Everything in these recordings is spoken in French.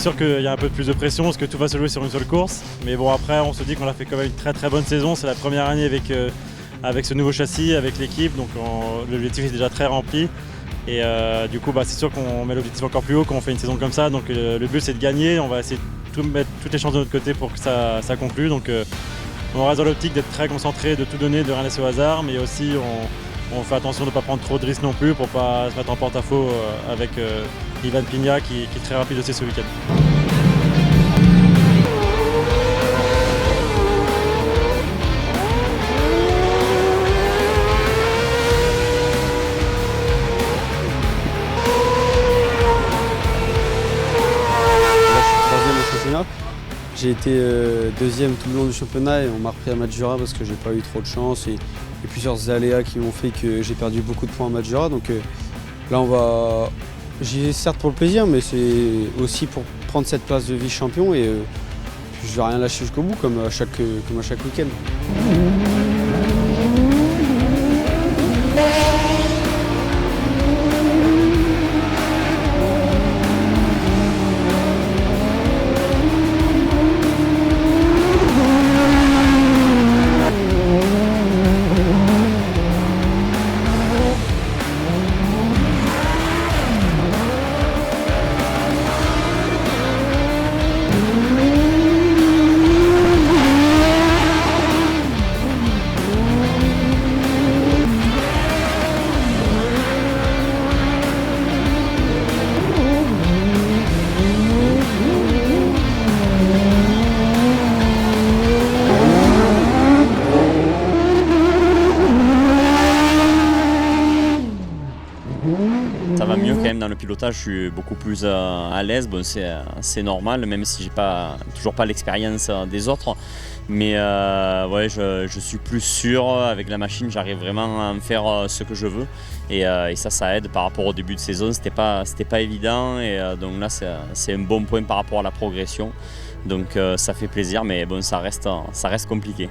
sûr qu'il y a un peu plus de pression parce que tout va se jouer sur une seule course. Mais bon, après, on se dit qu'on a fait quand même une très très bonne saison. C'est la première année avec ce nouveau châssis, avec l'équipe. Donc l'objectif est déjà très rempli. Et du coup, c'est sûr qu'on met l'objectif encore plus haut quand on fait une saison comme ça. Donc le but, c'est de gagner. On va essayer de mettre toutes les chances de notre côté pour que ça conclue. Donc on reste dans l'optique d'être très concentré, de tout donner, de rien laisser au hasard. Mais aussi, on fait attention de ne pas prendre trop de risques non plus pour ne pas se mettre en porte-à-faux avec Ivan Pigna qui est très rapide aussi ce week-end. J'ai été deuxième tout le long du championnat et on m'a repris à Maggiora parce que j'ai pas eu trop de chance et plusieurs aléas qui m'ont fait que j'ai perdu beaucoup de points à Maggiora. Donc là j'y vais certes pour le plaisir mais c'est aussi pour prendre cette place de vice-champion et je vais rien lâcher jusqu'au bout comme à chaque week-end. Ça va mieux quand même dans le pilotage, je suis beaucoup plus à l'aise, bon, c'est normal même si j'ai toujours pas l'expérience des autres. Mais ouais, je suis plus sûr avec la machine, j'arrive vraiment à me faire ce que je veux et ça aide par rapport au début de saison, c'était pas évident et donc là c'est un bon point par rapport à la progression. Donc ça fait plaisir mais bon, ça reste compliqué.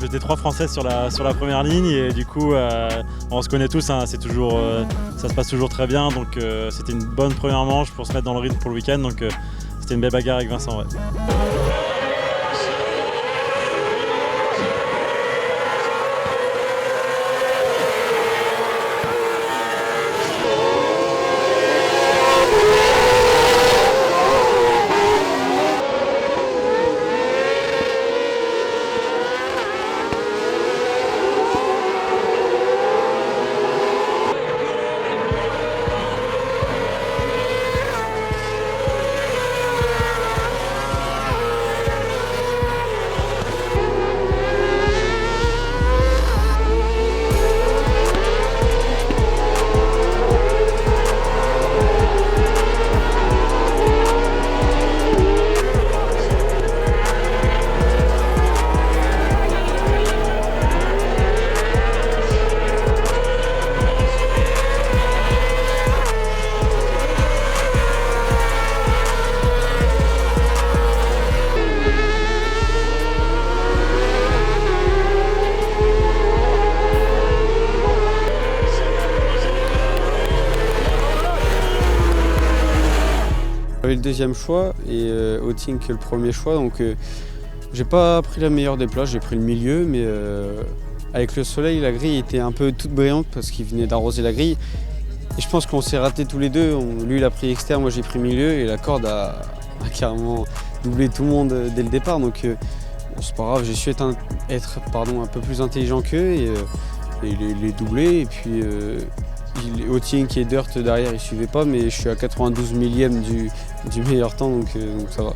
j'étais 3 Français sur la première ligne et du coup on se connaît tous, hein, c'est toujours, ça se passe toujours très bien, donc c'était une bonne première manche pour se mettre dans le rythme pour le week-end, donc c'était une belle bagarre avec Vincent. Ouais. J'avais le deuxième choix et Hautink le premier choix, donc j'ai pas pris la meilleure des places, j'ai pris le milieu, mais avec le soleil, la grille était un peu toute brillante parce qu'il venait d'arroser la grille. Et je pense qu'on s'est ratés tous les deux, lui il a pris externe, moi j'ai pris milieu et la corde a carrément doublé tout le monde dès le départ, donc c'est pas grave, j'ai su être un peu plus intelligent qu'eux et les doubler, et puis Hautink et Dirt derrière ils suivaient pas, mais je suis à 92 millième du meilleur temps, donc ça va.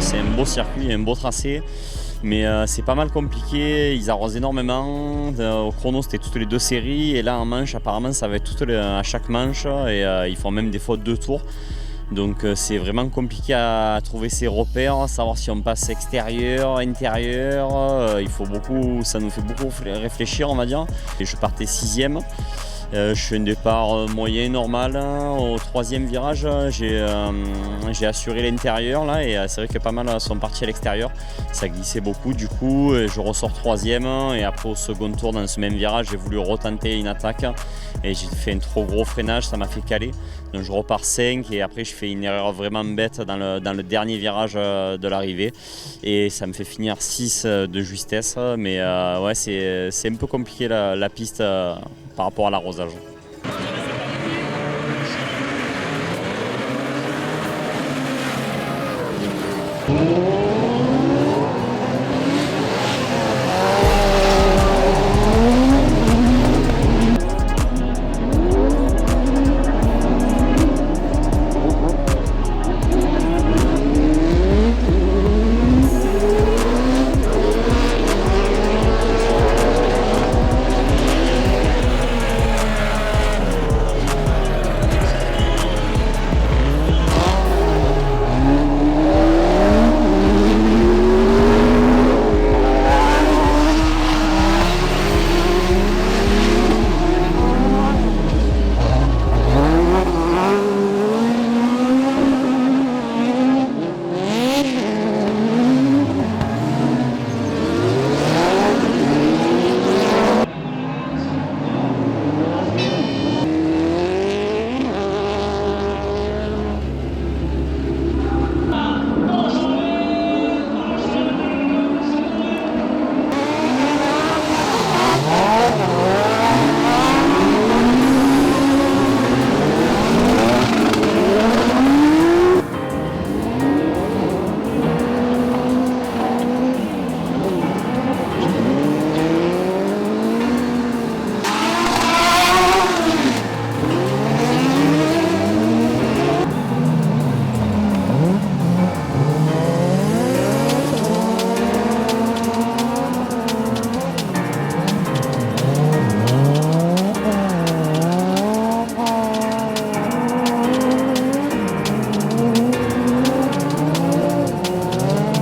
C'est un beau circuit, un beau tracé, mais c'est pas mal compliqué, ils arrosent énormément. Au chrono c'était toutes les 2 séries, et là en manche apparemment ça va être à chaque manche, et ils font même des fois 2 tours. Donc c'est vraiment compliqué à trouver ses repères, savoir si on passe extérieur, intérieur, ça nous fait beaucoup réfléchir, on va dire. Et je partais 6e. Je fais un départ moyen, normal. Au 3e virage, j'ai assuré l'intérieur là, et c'est vrai que pas mal sont partis à l'extérieur. Ça glissait beaucoup, du coup je ressors 3e, et après au second tour dans ce même virage j'ai voulu retenter une attaque et j'ai fait un trop gros freinage, ça m'a fait caler. Donc je repars 5 et après je fais une erreur vraiment bête dans le dernier virage de l'arrivée, et ça me fait finir 6 de justesse, mais ouais, c'est un peu compliqué la piste par rapport à l'arrosage.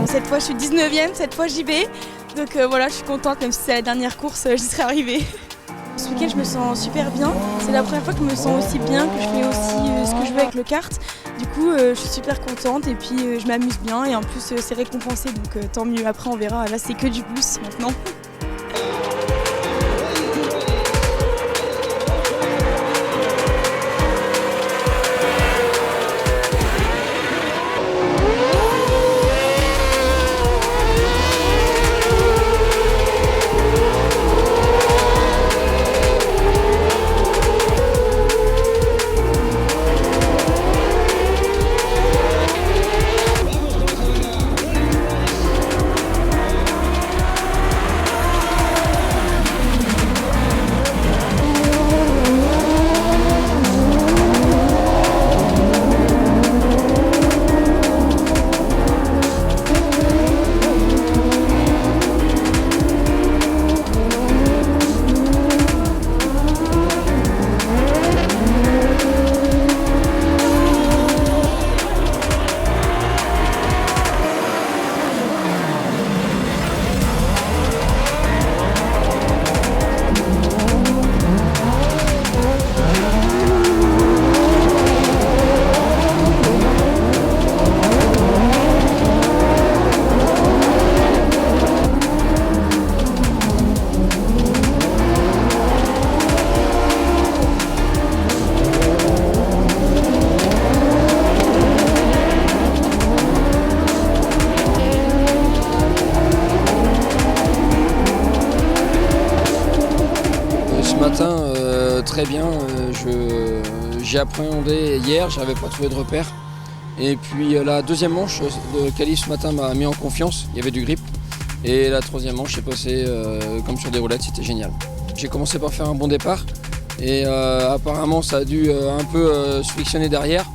Cette fois je suis 19e, cette fois j'y vais. Donc voilà, je suis contente, même si c'est la dernière course, j'y serai arrivée. Ce week-end je me sens super bien. C'est la première fois que je me sens aussi bien, que je fais aussi ce que je veux avec le kart. Du coup je suis super contente et puis je m'amuse bien et en plus c'est récompensé donc tant mieux. Après on verra, là c'est que du boost maintenant. Très bien, j'ai appréhendé hier, j'avais pas trouvé de repère. Et puis la deuxième manche de qualif ce matin m'a mis en confiance, il y avait du grip. Et la troisième manche, j'ai passé comme sur des roulettes, c'était génial. J'ai commencé par faire un bon départ et apparemment ça a dû un peu se frictionner derrière.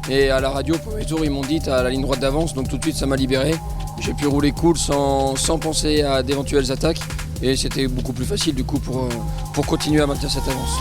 Et à la radio, au premier tour, ils m'ont dit t'as la ligne droite d'avance, donc tout de suite ça m'a libéré. J'ai pu rouler cool sans penser à d'éventuelles attaques. Et c'était beaucoup plus facile du coup pour continuer à maintenir cette avance.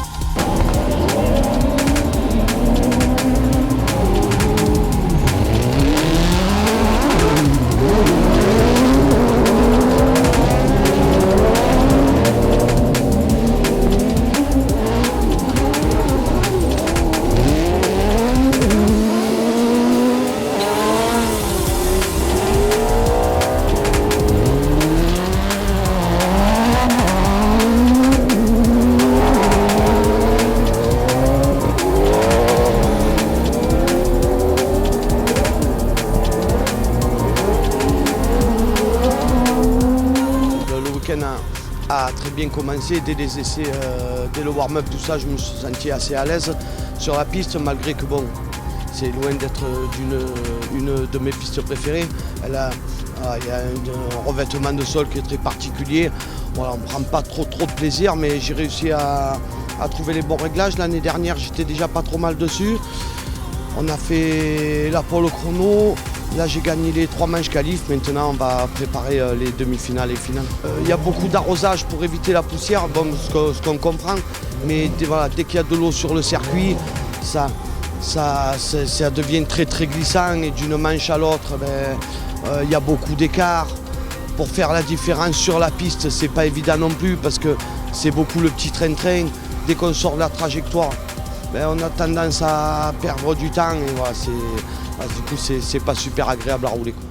A très bien commencé, dès les essais, dès le warm-up, tout ça, je me suis senti assez à l'aise sur la piste, malgré que bon, c'est loin d'être une de mes pistes préférées. Il y a un revêtement de sol qui est très particulier. Voilà, on ne prend pas trop de plaisir, mais j'ai réussi à trouver les bons réglages. L'année dernière, j'étais déjà pas trop mal dessus. On a fait la pole au chrono. Là, j'ai gagné les 3 manches qualif. Maintenant, on va préparer les demi-finales et finales. Il y a beaucoup d'arrosage pour éviter la poussière, bon, ce qu'on comprend. Mais voilà, dès qu'il y a de l'eau sur le circuit, ça devient très glissant. Et d'une manche à l'autre, il y a beaucoup d'écart. Pour faire la différence sur la piste, c'est pas évident non plus parce que c'est beaucoup le petit train-train. Dès qu'on sort de la trajectoire, on a tendance à perdre du temps et voilà, du coup c'est pas super agréable à rouler, quoi.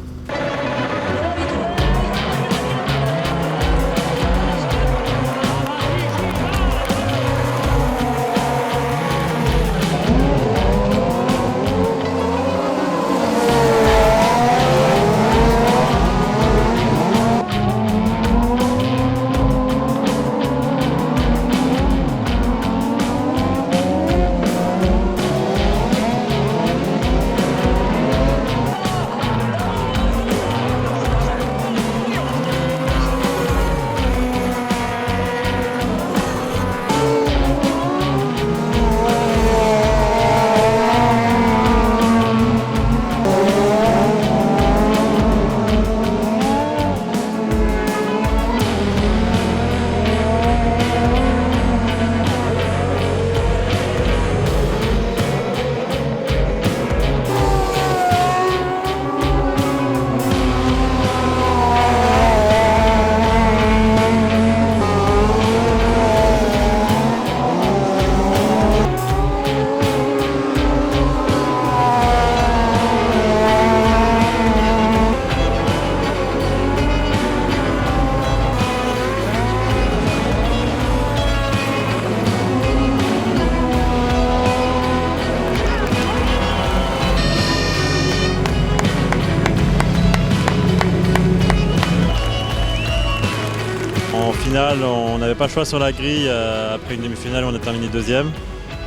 En finale, on n'avait pas le choix sur la grille. Après une demi-finale, on a terminé deuxième.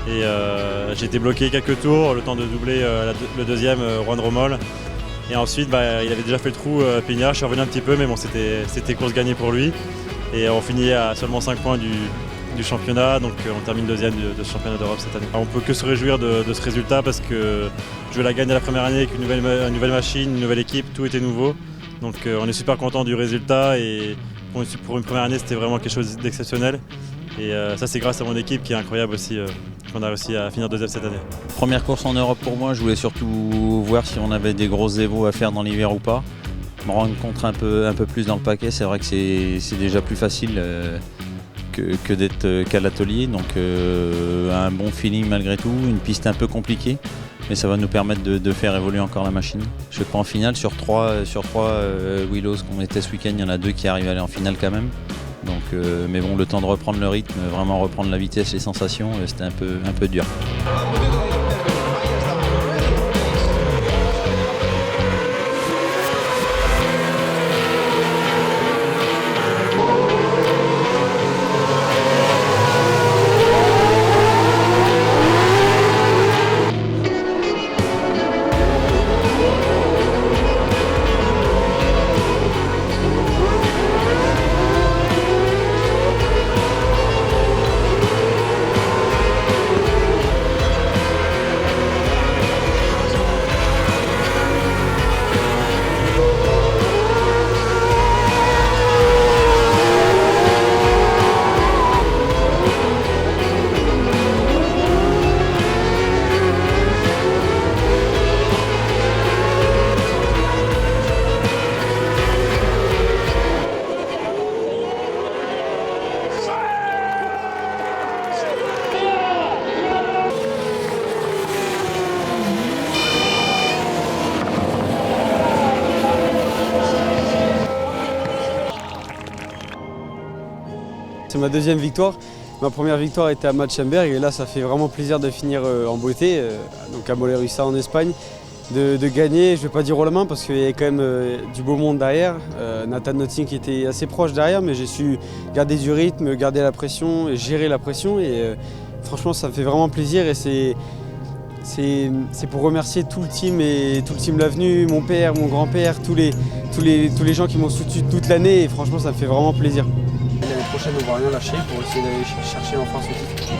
Et j'ai été bloqué quelques tours, le temps de doubler le deuxième, Juan Romol. Et ensuite, il avait déjà fait le trou, Peña. Je suis revenu un petit peu, mais bon, c'était course gagnée pour lui. Et on finit à seulement 5 points du championnat, donc on termine deuxième de ce championnat d'Europe cette année. On peut que se réjouir de ce résultat parce que je la gagne la première année avec une nouvelle machine, une nouvelle équipe, tout était nouveau. Donc on est super content du résultat et pour une première année c'était vraiment quelque chose d'exceptionnel. Et ça c'est grâce à mon équipe qui est incroyable aussi, qu'on a réussi à finir deuxième cette année. Première course en Europe pour moi, je voulais surtout voir si on avait des grosses évos à faire dans l'hiver ou pas. Me rendre compte un peu plus dans le paquet, c'est vrai que c'est déjà plus facile que d'être qu'à l'atelier, donc un bon feeling malgré tout, une piste un peu compliquée, mais ça va nous permettre de faire évoluer encore la machine. Je sais pas, en finale, sur trois Willows qu'on était ce week-end, il y en a 2 qui arrivent à aller en finale quand même. Donc, mais bon, le temps de reprendre le rythme, vraiment reprendre la vitesse, les sensations, c'était un peu dur. C'est ma deuxième victoire. Ma première victoire était à Matschenberg et là ça fait vraiment plaisir de finir en beauté, donc à Mollerussa en Espagne, de gagner. Je ne vais pas dire haut la main parce qu'il y avait quand même du beau monde derrière. Nathan Notting qui était assez proche derrière, mais j'ai su garder du rythme, garder la pression et gérer la pression. Et franchement ça me fait vraiment plaisir et c'est pour remercier tout le team et tout le team L'Avenue, mon père, mon grand-père, tous les gens qui m'ont soutenu toute l'année et franchement ça me fait vraiment plaisir. L'année prochaine on va rien lâcher pour essayer d'aller chercher enfin ce titre.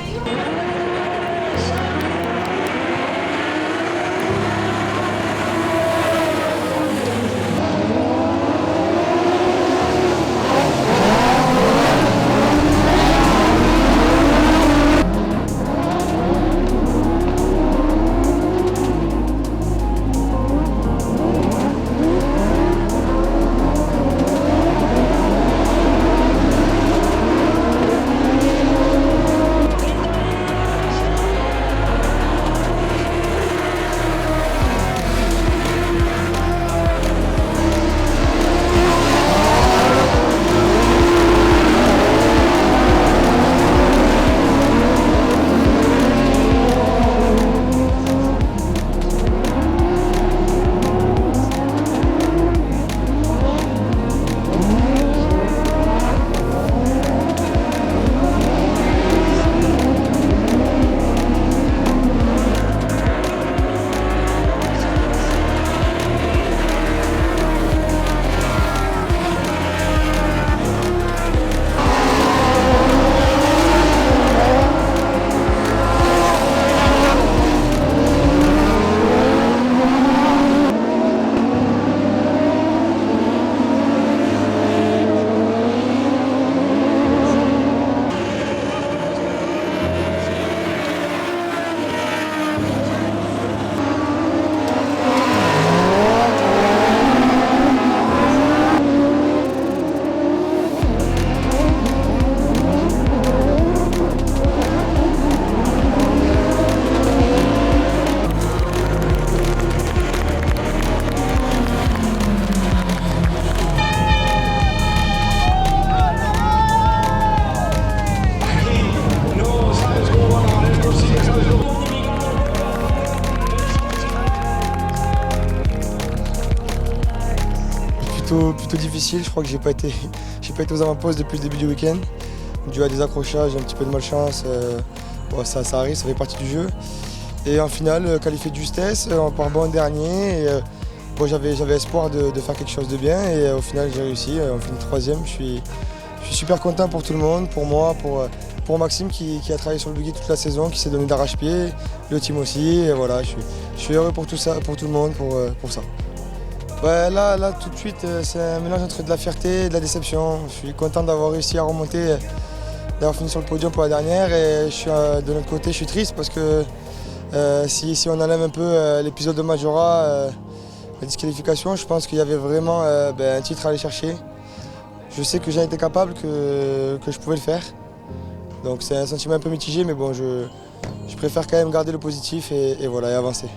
Plutôt difficile, je crois que j'ai pas été aux avant-postes depuis le début du week-end, dû à des accrochages, un petit peu de malchance, ça arrive, ça fait partie du jeu. Et en finale, qualifié de justesse, on part bon dernier, et, j'avais espoir de faire quelque chose de bien et au final j'ai réussi, on finit troisième, je suis super content pour tout le monde, pour moi, pour Maxime qui a travaillé sur le buggy toute la saison, qui s'est donné d'arrache-pied, le team aussi, et voilà, je suis heureux pour tout ça, pour tout le monde, pour ça. Ouais, là, tout de suite, c'est un mélange entre de la fierté et de la déception. Je suis content d'avoir réussi à remonter, d'avoir fini sur le podium pour la dernière. Et de notre côté, je suis triste parce que si on enlève un peu l'épisode de Majora, la disqualification, je pense qu'il y avait vraiment un titre à aller chercher. Je sais que j'ai été capable, que je pouvais le faire. Donc c'est un sentiment un peu mitigé, mais bon, je préfère quand même garder le positif et voilà, et avancer.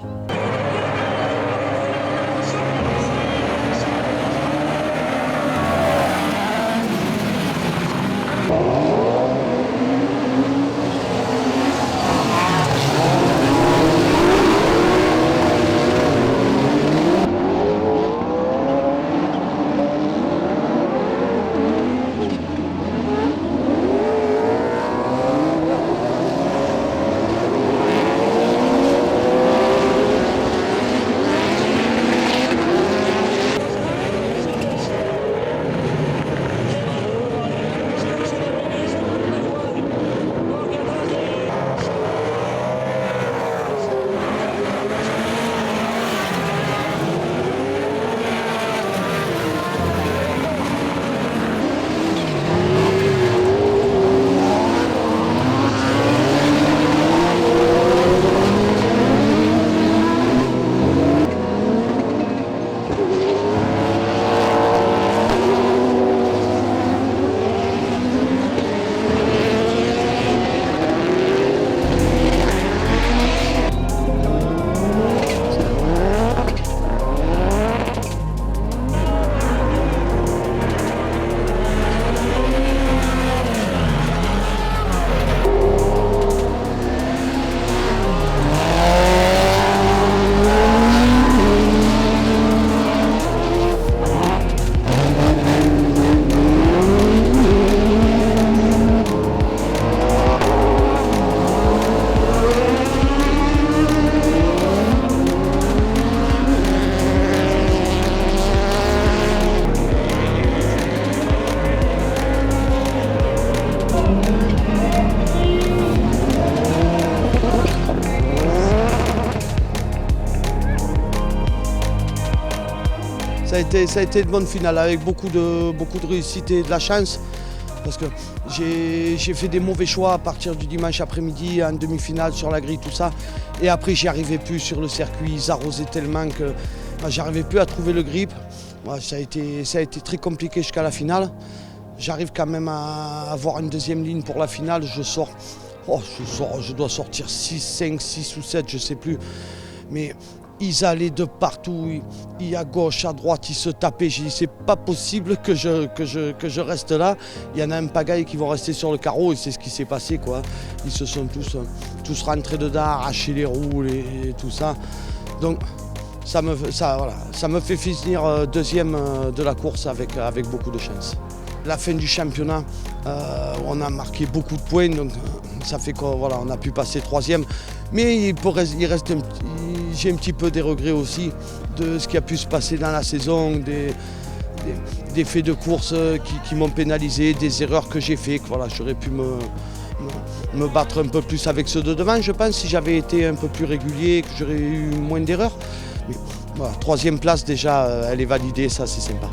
Ça a été une bonne finale avec beaucoup de réussite et de la chance. Parce que j'ai fait des mauvais choix à partir du dimanche après-midi, en demi-finale sur la grille, tout ça. Et après, j'y arrivais plus sur le circuit, ils arrosaient tellement que j'arrivais plus à trouver le grip. Ouais, ça a été très compliqué jusqu'à la finale. J'arrive quand même à avoir une deuxième ligne pour la finale. Je dois sortir 6, 5, 6 ou 7, je ne sais plus. Mais ils allaient de partout, à gauche, à droite, ils se tapaient. J'ai dit, c'est pas possible que je reste là. Il y en a un pagaille qui vont rester sur le carreau et c'est ce qui s'est passé, quoi. Ils se sont tous rentrés dedans, arrachés les roues et tout ça. Donc ça me fait finir deuxième de la course avec beaucoup de chance. La fin du championnat, on a marqué beaucoup de points, donc ça fait qu'on a pu passer troisième. Mais j'ai un petit peu des regrets aussi de ce qui a pu se passer dans la saison, des faits de course qui m'ont pénalisé, des erreurs que j'ai faites. Voilà, j'aurais pu me battre un peu plus avec ceux de devant, je pense, si j'avais été un peu plus régulier, que j'aurais eu moins d'erreurs. Mais voilà, troisième place déjà, elle est validée, ça c'est sympa.